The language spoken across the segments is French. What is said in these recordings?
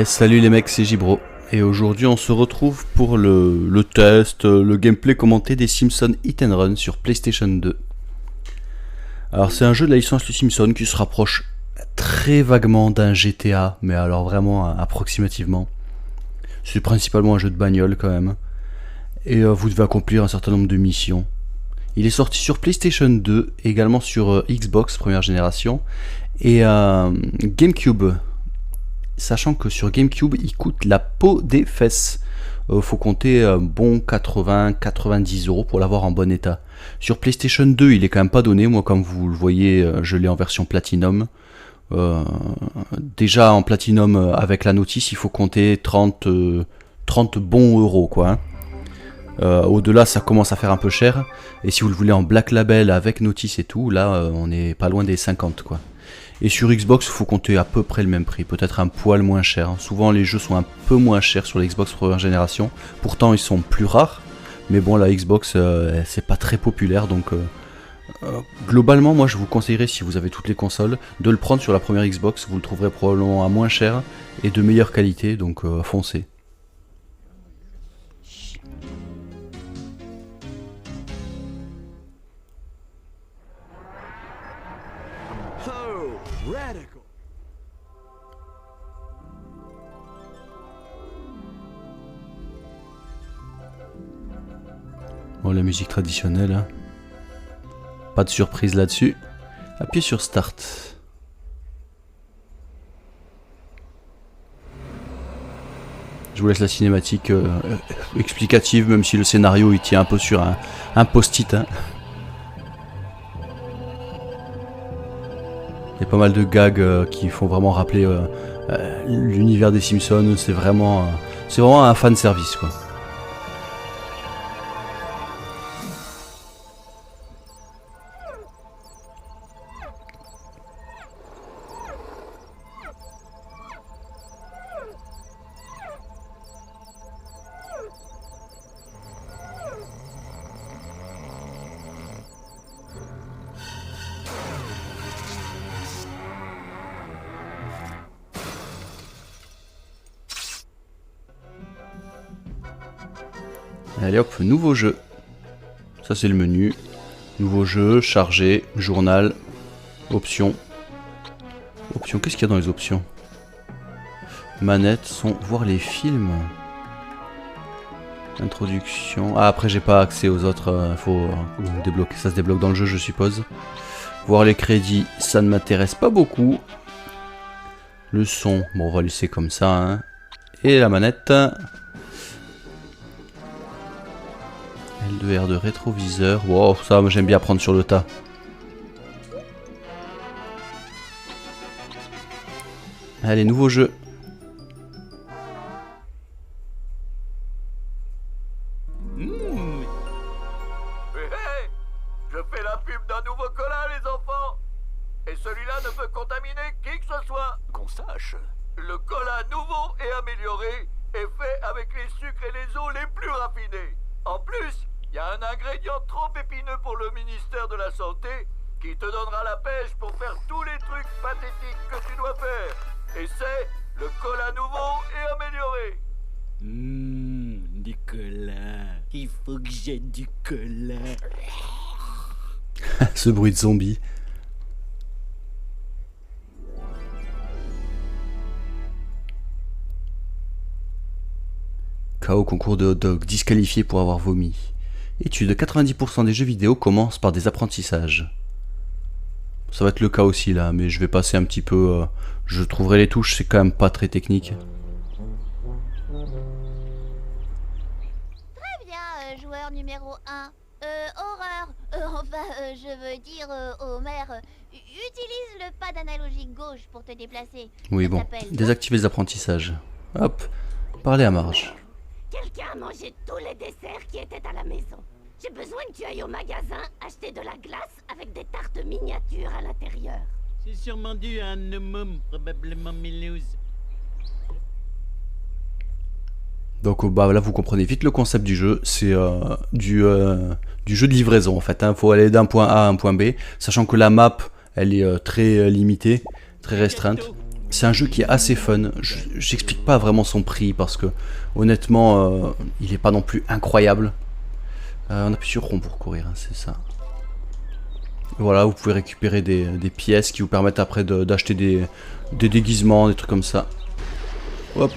Salut les mecs, c'est Gibro. Et aujourd'hui on se retrouve pour le test, le gameplay commenté des Simpsons Hit and Run sur PlayStation 2. Alors c'est un jeu de la licence Les Simpsons qui se rapproche très vaguement d'un GTA, mais alors vraiment approximativement. C'est principalement un jeu de bagnole quand même. Et vous devez accomplir un certain nombre de missions. Il est sorti sur PlayStation 2, également sur Xbox première génération, et GameCube. Sachant que sur GameCube, il coûte la peau des fesses. Faut compter bon 80-90 € pour l'avoir en bon état. Sur PlayStation 2, il est quand même pas donné. Moi, comme vous le voyez, je l'ai en version Platinum. Déjà en Platinum, avec la notice, il faut compter 30 bons euros, quoi. Au-delà, ça commence à faire un peu cher. Et si vous le voulez en Black Label avec notice et tout, là, on est pas loin des 50, quoi. Et sur Xbox, il faut compter à peu près le même prix, peut-être un poil moins cher. Souvent les jeux sont un peu moins chers sur la Xbox première génération, pourtant ils sont plus rares. Mais bon, la Xbox, c'est pas très populaire, donc globalement, moi je vous conseillerais, si vous avez toutes les consoles, de le prendre sur la première Xbox. Vous le trouverez probablement à moins cher et de meilleure qualité, donc foncez. Radical. Bon, la musique traditionnelle, hein. Pas de surprise là-dessus. Appuyez sur Start. Je vous laisse la cinématique explicative, même si le scénario il tient un peu sur un post-it, hein. Il y a pas mal de gags qui font vraiment rappeler l'univers des Simpsons. C'est vraiment un fan service, quoi. Allez hop, nouveau jeu. Ça c'est le menu. Nouveau jeu, chargé, journal, options. Options, qu'est-ce qu'il y a dans les options? Manette, son, voir les films. Introduction. Ah, après j'ai pas accès aux autres, faut débloquer, ça se débloque dans le jeu je suppose. Voir les crédits, ça ne m'intéresse pas beaucoup. Le son, bon on va laisser comme ça, hein. Et la manette. L2R de rétroviseur. Wow, ça j'aime bien prendre sur le tas. Allez, nouveau jeu. Hey, je fais la pub d'un nouveau cola, les enfants. Et celui-là ne peut contaminer qui que ce soit. Qu'on sache. Le cola nouveau et amélioré est fait avec les sucres et les eaux les plus raffinés. En plus, il y a un ingrédient trop épineux pour le ministère de la Santé qui te donnera la pêche pour faire tous les trucs pathétiques que tu dois faire. Et c'est le cola nouveau et amélioré. Du cola. Il faut que j'ai du cola. Ce bruit de zombie. KO concours de hot dog, disqualifié pour avoir vomi. Étude, 90% des jeux vidéo commencent par des apprentissages. Ça va être le cas aussi là, mais je vais passer un petit peu... je trouverai les touches, c'est quand même pas très technique. Très bien, joueur numéro 1. Horreur. Je veux dire, Homer. Utilise le pad analogique gauche pour te déplacer. Oui Ça bon, s'appelle désactiver les apprentissages. Hop, parler à Marge. Quelqu'un a mangé tous les desserts qui étaient à la maison. J'ai besoin que tu ailles au magasin acheter de la glace avec des tartes miniatures à l'intérieur. C'est sûrement dû à un homme, probablement Milouz. Donc bah là vous comprenez vite le concept du jeu, c'est du jeu de livraison en fait, hein. Faut aller d'un point A à un point B, sachant que la map elle est très limitée, très restreinte. C'est un jeu qui est assez fun. J'explique pas vraiment son prix parce que honnêtement, il est pas non plus incroyable. On appuie sur rond pour courir, hein, c'est ça. Voilà, vous pouvez récupérer des pièces qui vous permettent après d'acheter des déguisements, des trucs comme ça. Hop.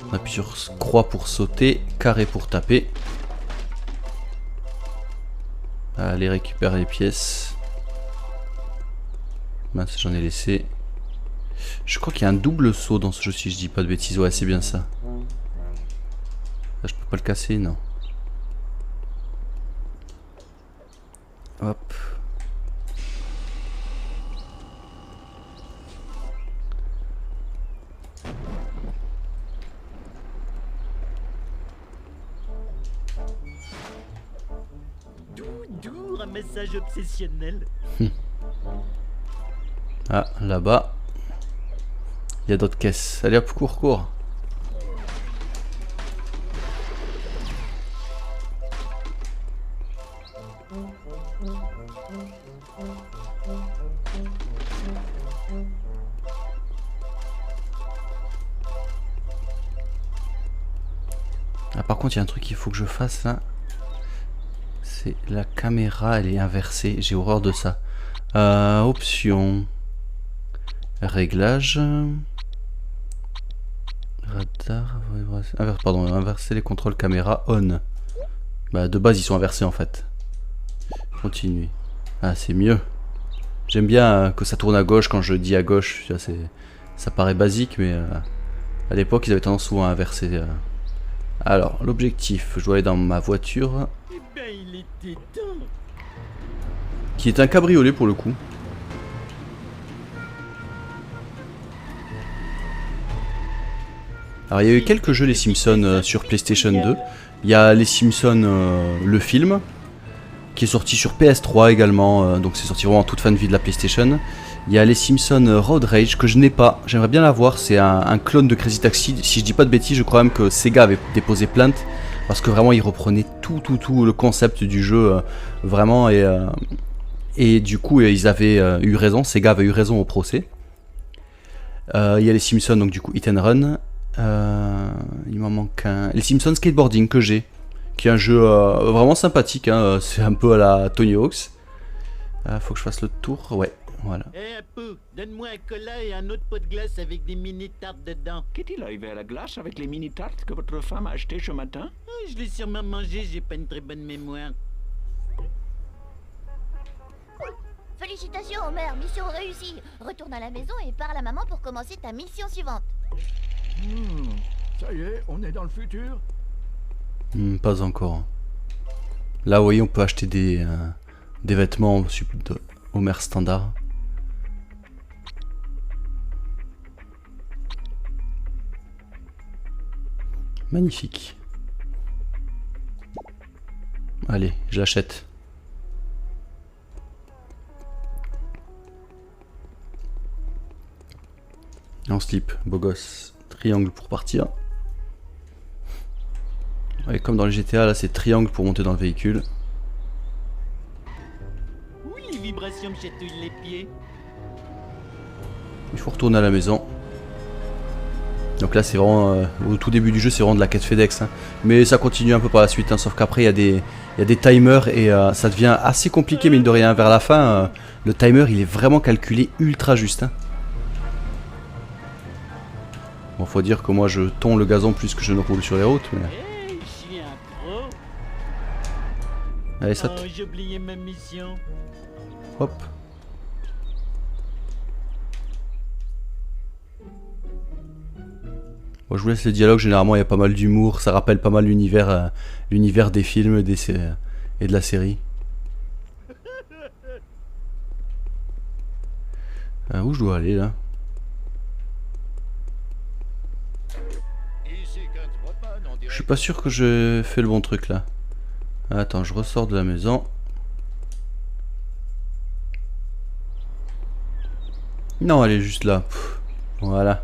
On appuie sur croix pour sauter, carré pour taper. Allez, récupérer les pièces. Mince, j'en ai laissé. Je crois qu'il y a un double saut dans ce jeu, si je dis pas de bêtises. Ouais, c'est bien ça. Là, je peux pas le casser, non. Hop. Doux, un message obsessionnel. Ah, là-bas. Il y a d'autres caisses. Allez hop, cours, cours. Ah, par contre, il y a un truc qu'il faut que je fasse là. C'est la caméra, elle est inversée. J'ai horreur de ça. Options. Réglage. Radar. Pardon, inverser les contrôles caméra on. Bah, de base, ils sont inversés en fait. Continuer. Ah, c'est mieux. J'aime bien que ça tourne à gauche quand je dis à gauche. Ça paraît basique, mais à l'époque, ils avaient tendance souvent à inverser. Alors, l'objectif, je dois aller dans ma voiture. Eh ben, il était temps. Qui est un cabriolet pour le coup. Alors, il y a eu quelques jeux les Simpsons sur PlayStation 2. Il y a les Simpsons, le film, qui est sorti sur PS3 également. Donc, c'est sorti vraiment en toute fin de vie de la PlayStation. Il y a les Simpsons Road Rage que je n'ai pas. J'aimerais bien l'avoir. C'est un clone de Crazy Taxi. Si je dis pas de bêtises, je crois même que Sega avait déposé plainte. Parce que vraiment, il reprenait tout le concept du jeu. Vraiment. Et du coup, ils avaient eu raison. Sega avait eu raison au procès. Il y a les Simpsons, donc du coup, Hit and Run. Il m'en manque un. Les Simpsons Skateboarding que j'ai. Qui est un jeu vraiment sympathique. Hein. C'est un peu à la Tony Hawk's. Faut que je fasse le tour. Ouais. Voilà. Eh, Apu, donne-moi un cola et un autre pot de glace avec des mini-tartes dedans. Qu'est-il arrivé à la glace avec les mini-tartes que votre femme a achetées ce matin? Oh, je l'ai sûrement mangé, j'ai pas une très bonne mémoire. Félicitations Homer, mission réussie. Retourne à la maison et parle à maman pour commencer ta mission suivante. Ça y est, on est dans le futur. Pas encore. Là, vous voyez, on peut acheter des vêtements de Homer standard. Magnifique. Allez, je l'achète. En slip, beau gosse. Triangle pour partir. Ouais, comme dans les GTA, là c'est triangle pour monter dans le véhicule. Oui, les vibrations me chatouillent les pieds. Il faut retourner à la maison. Donc là c'est vraiment au tout début du jeu, c'est vraiment de la quête FedEx, hein. Mais ça continue un peu par la suite, hein, sauf qu'après il y a des timers et ça devient assez compliqué mine de rien. Vers la fin, le timer il est vraiment calculé ultra juste, hein. Bon, faut dire que moi je tonds le gazon plus que je ne roule sur les routes, mais... Hey, je suis un pro. Allez, saute. Oh, j'ai oublié ma mission. Hop. Bon, je vous laisse le dialogue, généralement il y a pas mal d'humour, ça rappelle pas mal l'univers des films et de la série. Où je dois aller là? Je suis pas sûr que je fais le bon truc là. Attends, je ressors de la maison. Non, elle est juste là. Pff, voilà.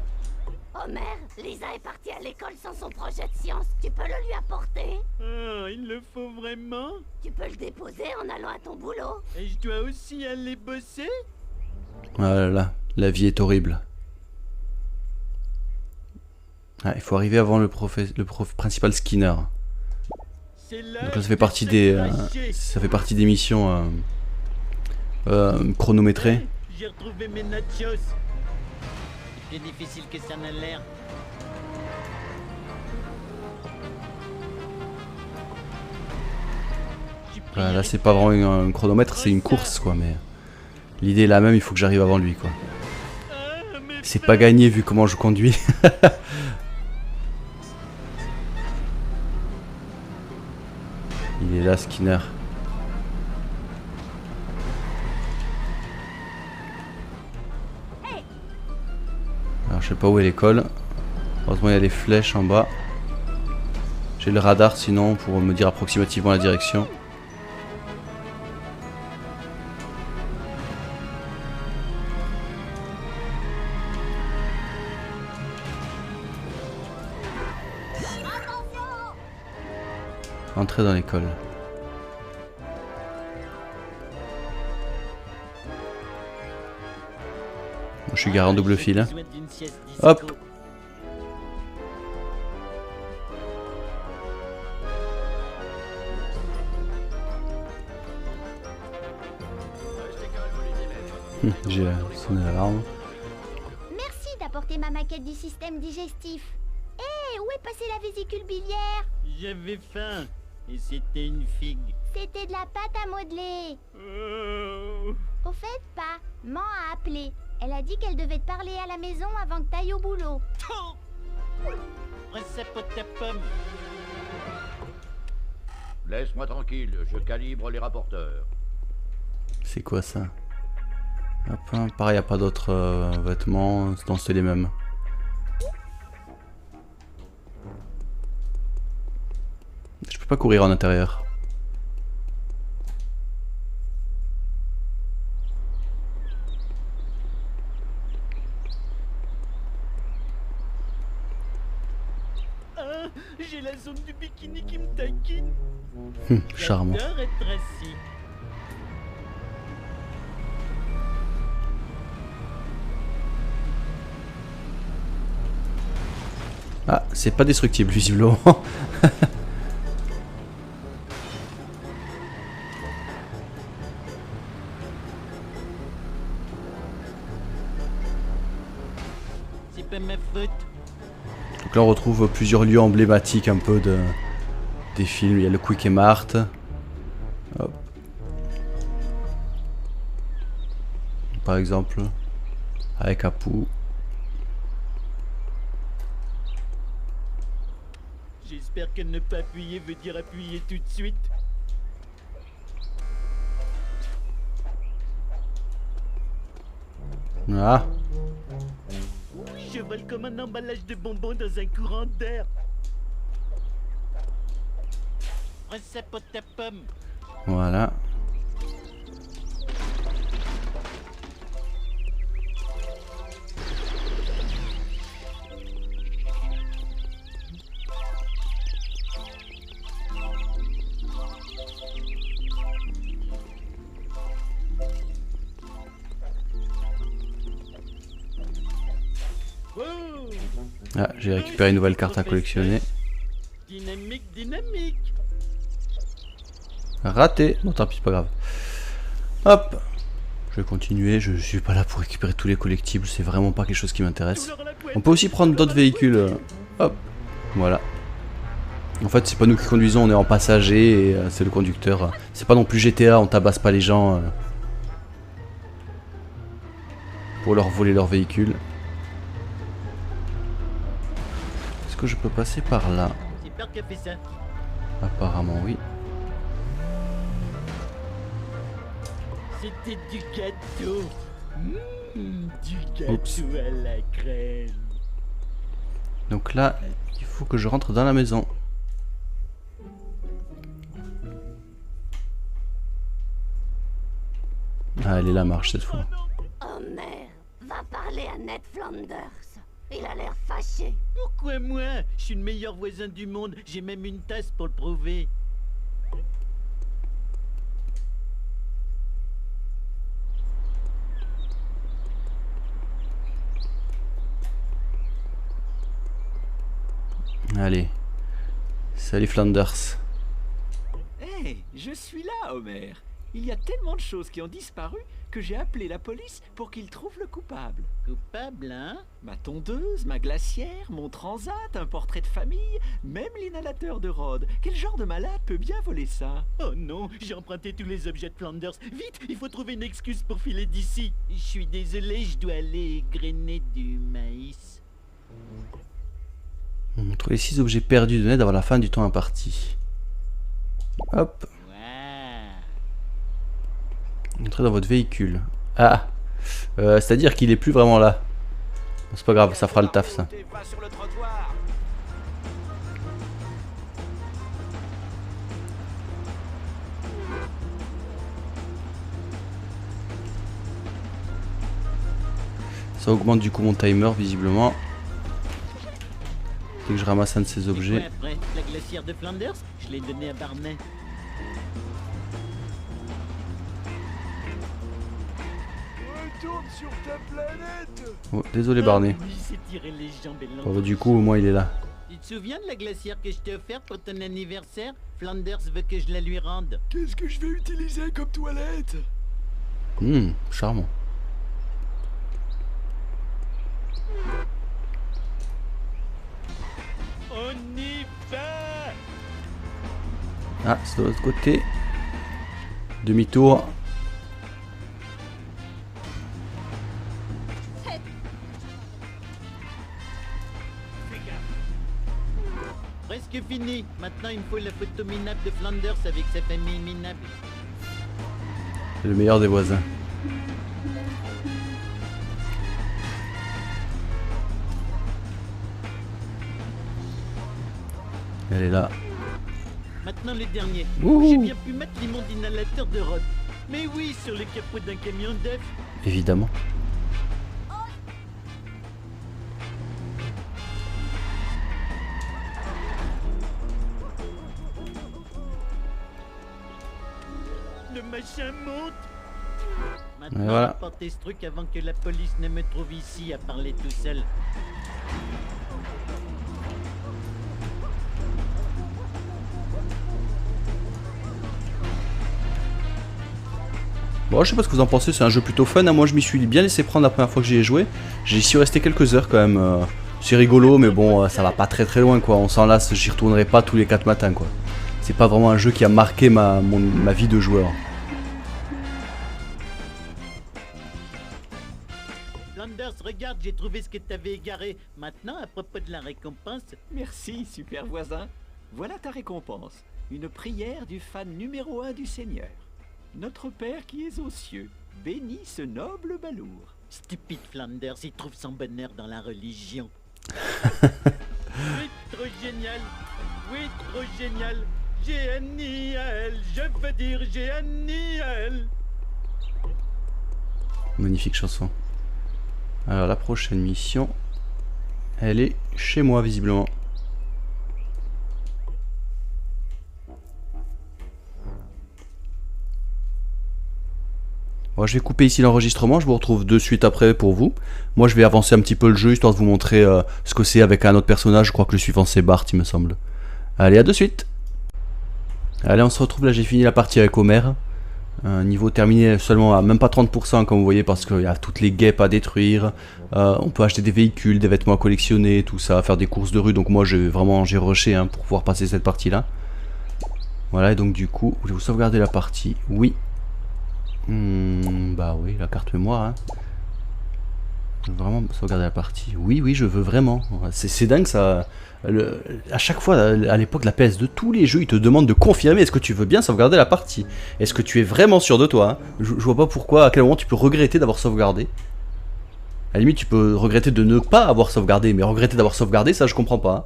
Homer, Lisa est partie à l'école sans son projet de science. Tu peux le lui apporter? Oh, il le faut vraiment? Tu peux le déposer en allant à ton boulot. Et je dois aussi aller bosser? Ah là là, la vie est horrible. Ah, il faut arriver avant le prof principal Skinner. C'est là Donc là, ça que fait partie des, craché. ça fait partie des missions chronométrées. J'ai retrouvé mes nachos. C'est plus difficile que ça n'a l'air. Voilà, là, c'est pas vraiment un chronomètre, c'est une course, quoi. Mais l'idée est la même, il faut que j'arrive avant lui, quoi. C'est pas gagné vu comment je conduis. Il est là, Skinner. Alors, je sais pas où est l'école. Heureusement, il y a les flèches en bas. J'ai le radar, sinon, pour me dire approximativement la direction. Entrer dans l'école. Je suis garé en double fil. Hein. Hop. J'ai sonné l'alarme. Merci d'apporter ma maquette du système digestif. Hé, où est passée la vésicule biliaire? J'avais faim. Et c'était une figue. C'était de la pâte à modeler. Au fait, pas. Maman a appelé. Elle a dit qu'elle devait te parler à la maison avant que t'ailles au boulot. Recette pour ta pomme. Laisse-moi tranquille, je calibre les rapporteurs. C'est quoi ça? Hop, hein, pareil, y a pas d'autres vêtements, c'est les mêmes. Je peux pas courir en intérieur. Ah, j'ai la zone du bikini qui me taquine. Charmant. J'adore être assis. Ah, c'est pas destructible visiblement. C'est pas ma faute. Donc là on retrouve plusieurs lieux emblématiques un peu des films. Il y a le Quick et Mart. Hop. Par exemple, avec Apu. J'espère que ne pas appuyer veut dire appuyer tout de suite. Ah, Je vole comme un emballage de bonbons dans un courant d'air. Recette pour ta pomme. voilà. Wow. Ah, j'ai récupéré une nouvelle carte à collectionner. Dynamique, dynamique. Raté. Bon, tant pis, c'est pas grave. Hop. Je vais continuer. Je suis pas là pour récupérer tous les collectibles. C'est vraiment pas quelque chose qui m'intéresse. On peut aussi prendre d'autres véhicules. Hop. Voilà. En fait, c'est pas nous qui conduisons, on est en passager et c'est le conducteur. C'est pas non plus GTA, on tabasse pas les gens pour leur voler leur véhicule. Est-ce que je peux passer par là? C'est Peur qui a fait ça. Apparemment, oui. C'était du gâteau. Du Oups. gâteau à la crème. Donc là, il faut que je rentre dans la maison. Ah, elle est là, marche cette fois. Oh merde, va parler à Ned Flanders. Il a l'air fâché. Pourquoi moi? Je suis le meilleur voisin du monde. J'ai même une tasse pour le prouver. Allez. Salut Flanders. Hé, je suis là, Homer. Il y a tellement de choses qui ont disparu que j'ai appelé la police pour qu'ils trouvent le coupable. Coupable, hein? Ma tondeuse, ma glacière, mon transat, un portrait de famille, même l'inhalateur de Rod. Quel genre de malade peut bien voler ça? Oh non, j'ai emprunté tous les objets de Flanders. Vite, il faut trouver une excuse pour filer d'ici. Je suis désolé, je dois aller grainer du maïs. On trouve les 6 objets perdus de Ned avant la fin du temps imparti. Hop. Entrez dans votre véhicule. Ah. C'est-à-dire qu'il est plus vraiment là. C'est pas grave, ça fera le taf ça. Va sur le trottoir. Ça augmente du coup mon timer visiblement. Dès que je ramasse un de ces objets. Après, la glacière de Flanders, je l'ai donnée à Barney. Retourne sur ta planète. Oh, désolé Barney. Ah, lui, il s'est tiré les jambes et l'enfant. Bon, du coup au moins il est là. Tu te souviens de la glacière que je t'ai offerte pour ton anniversaire? Flanders veut que je la lui rende. Qu'est-ce que je vais utiliser comme toilette? Charmant. On y va! Ah, c'est de l'autre côté. Demi-tour. Presque fini. Maintenant, il me faut la photo minable de Flanders avec sa famille minable. Le meilleur des voisins. Elle est là. Maintenant, le dernier. Ouh. J'ai bien pu mettre l'immonde inhalateur de Rod. Mais oui, sur le capot d'un camion d'œufs. Évidemment. Le machin monte. Maintenant, Et voilà. apportez ce truc avant que la police ne me trouve ici à parler tout seul. Bon, je sais pas ce que vous en pensez, c'est un jeu plutôt fun. Hein. Moi, je m'y suis bien laissé prendre la première fois que j'y ai joué. J'y suis resté quelques heures quand même. C'est rigolo, mais bon, ça va pas très très loin quoi. On s'en lasse, j'y retournerai pas tous les 4 matins quoi. C'est pas vraiment un jeu qui a marqué ma vie de joueur. Flanders, regarde, j'ai trouvé ce que t'avais égaré. Maintenant, à propos de la récompense, Merci, super voisin. Voilà ta récompense. Une prière du fan numéro 1 du Seigneur. Notre Père qui es aux cieux, bénis ce noble balourd. stupide Flanders, il trouve son bonheur dans la religion. Oui, trop génial. Oui, trop génial. Génial, je veux dire génial. Magnifique chanson. Alors la prochaine mission, elle est chez moi visiblement. Bon, je vais couper ici l'enregistrement, je vous retrouve de suite après pour vous. Moi je vais avancer un petit peu le jeu histoire de vous montrer ce que c'est avec un autre personnage. Je crois que le suivant c'est Bart il me semble. Allez, à de suite. Allez, on se retrouve là, j'ai fini la partie avec Homer. Un niveau terminé seulement à même pas 30% comme vous voyez parce qu'il y a toutes les guêpes à détruire. On peut acheter des véhicules, des vêtements à collectionner, tout ça, faire des courses de rue. Donc moi j'ai rushé hein, pour pouvoir passer cette partie là. Voilà, et donc du coup, voulez-vous sauvegarder la partie? Oui. Bah oui, la carte mémoire. Hein. Je veux vraiment sauvegarder la partie. Oui, oui, je veux vraiment. C'est dingue ça. À chaque fois, à l'époque de la PS2, tous les jeux ils te demandent de confirmer est-ce que tu veux bien sauvegarder la partie. Est-ce que tu es vraiment sûr de toi hein. Je vois pas pourquoi, à quel moment tu peux regretter d'avoir sauvegardé. À la limite, tu peux regretter de ne pas avoir sauvegardé, mais regretter d'avoir sauvegardé, ça je comprends pas. Hein.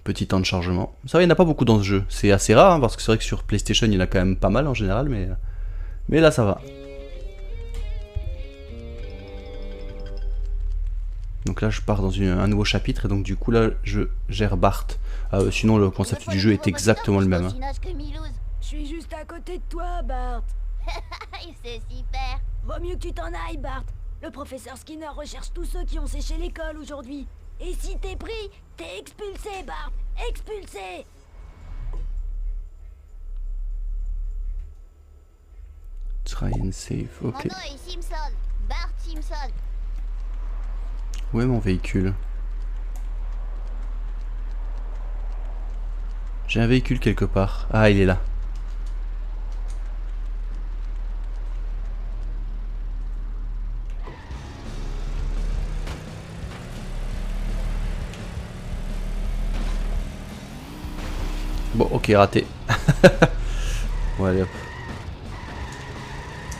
Petit temps de chargement. Ça va, il n'y en a pas beaucoup dans ce jeu. C'est assez rare, hein, parce que c'est vrai que sur PlayStation, il y en a quand même pas mal en général, mais là, ça va. Donc là, je pars dans un nouveau chapitre, et donc du coup, là, je gère Bart. Sinon, le concept du jeu est exactement le même. Hein. Je suis juste à côté de toi, Bart. C'est super. Vaut mieux que tu t'en ailles, Bart. Le professeur Skinner recherche tous ceux qui ont séché l'école aujourd'hui. Et si t'es pris, t'es expulsé, Bart. Expulsé. Try and save, ok. Mon nom est Simpson. Bart Simpson. Où est mon véhicule? J'ai un véhicule quelque part. Ah, il est là. Bon, ok, raté. Bon, allez hop.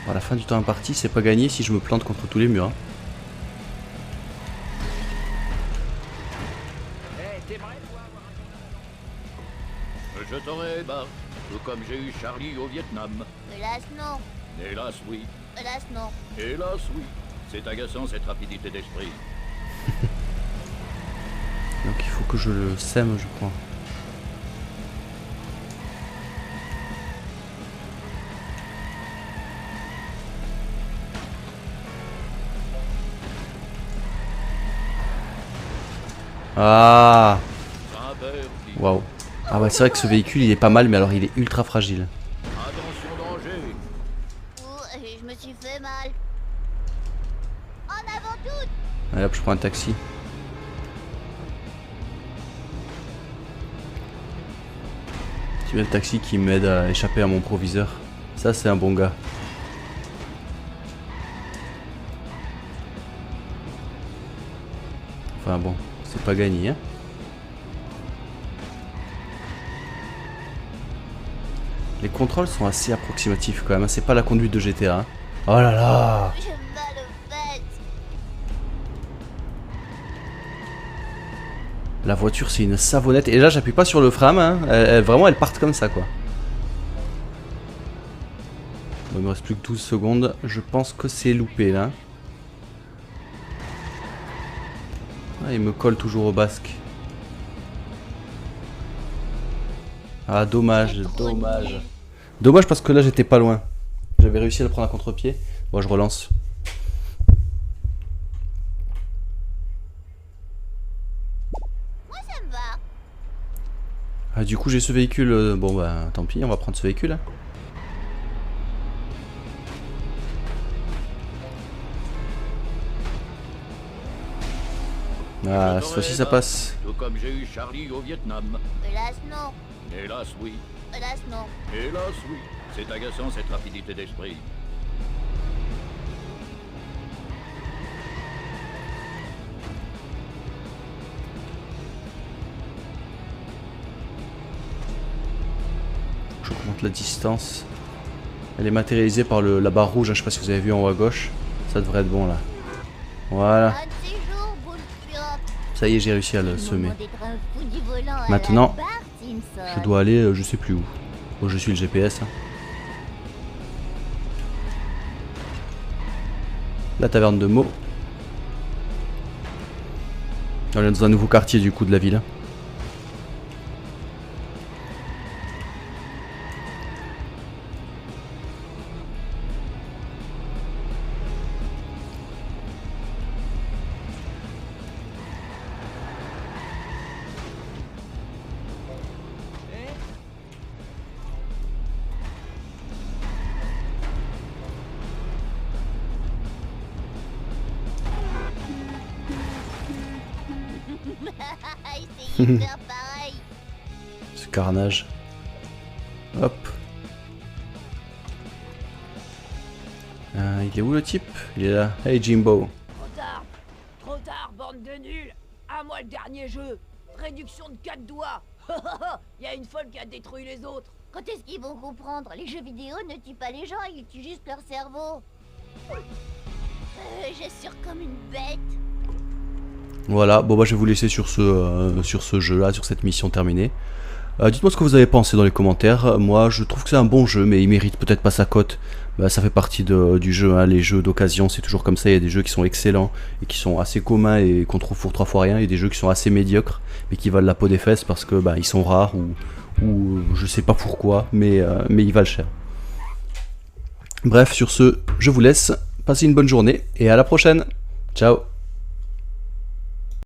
Bon, à la fin du temps imparti, c'est pas gagné si je me plante contre tous les murs. Hein. Je t'aurai, Bart, tout comme j'ai eu Charlie au Vietnam. Hélas non. Hélas, oui. Hélas non. Hélas, oui. C'est agaçant, cette rapidité d'esprit. Donc il faut que je le sème, je crois. Ah! Waouh! Ah ouais, c'est vrai que ce véhicule il est pas mal, mais alors il est ultra fragile. Attention, danger. Ouh, je me suis fait mal. En avant toutes. Allez hop, je prends un taxi. Tu vois le taxi qui m'aide à échapper à mon proviseur. Ça, c'est un bon gars. Enfin bon, c'est pas gagné, hein. Les contrôles sont assez approximatifs quand même, hein. C'est pas la conduite de GTA. Hein. Oh là là! J'ai mal aux fesses. La voiture c'est une savonnette. Et là j'appuie pas sur le frein, hein. Vraiment elles partent comme ça quoi. Bon, il me reste plus que 12 secondes. Je pense que c'est loupé là. Ah, il me colle toujours au basque. Ah dommage, dommage. Dommage parce que là j'étais pas loin. J'avais réussi à le prendre à contre-pied. Bon, je relance. Moi ça me va. Ah, du coup j'ai ce véhicule. Bon bah tant pis, on va prendre ce véhicule. Hein. Ah, cette fois-ci ça passe. Tout comme j'ai eu Charlie au Vietnam. Hélas non. Hélas, oui. Hélas non. Hélas, oui. C'est agaçant, cette rapidité d'esprit. J'augmente la distance. Elle est matérialisée par la barre rouge, hein, je sais pas si vous avez vu en haut à gauche. Ça devrait être bon là. Voilà. Un de ces jours, boule pirope. Ça y est, j'ai réussi à le Le semer. moment d'être un fou du volant à la Maintenant, Bart Simpson. je dois aller je sais plus où. Bon, je suis le GPS. Hein. La taverne de Meaux. On est dans un nouveau quartier du coup de la ville. C'est hyper pareil. Ce carnage. Hop. Il est où le type? Il est là. Hey Jimbo. Trop tard, bande de nuls. À moi le dernier jeu. Réduction de 4 doigts. Il y a une folle qui a détruit les autres. Quand est-ce qu'ils vont comprendre? Les jeux vidéo ne tuent pas les gens, ils tuent juste leur cerveau. J'assure comme une bête. Voilà, bon bah je vais vous laisser sur ce jeu là, sur cette mission terminée. Dites-moi ce que vous avez pensé dans les commentaires. Moi je trouve que c'est un bon jeu, mais il mérite peut-être pas sa cote. Bah, ça fait partie du jeu, hein. Les jeux d'occasion c'est toujours comme ça, il y a des jeux qui sont excellents et qui sont assez communs et qu'on trouve pour 3 fois rien, et des jeux qui sont assez médiocres mais qui valent la peau des fesses parce que bah, ils sont rares ou je sais pas pourquoi, mais ils valent cher. Bref, sur ce, je vous laisse, passez une bonne journée et à la prochaine. Ciao.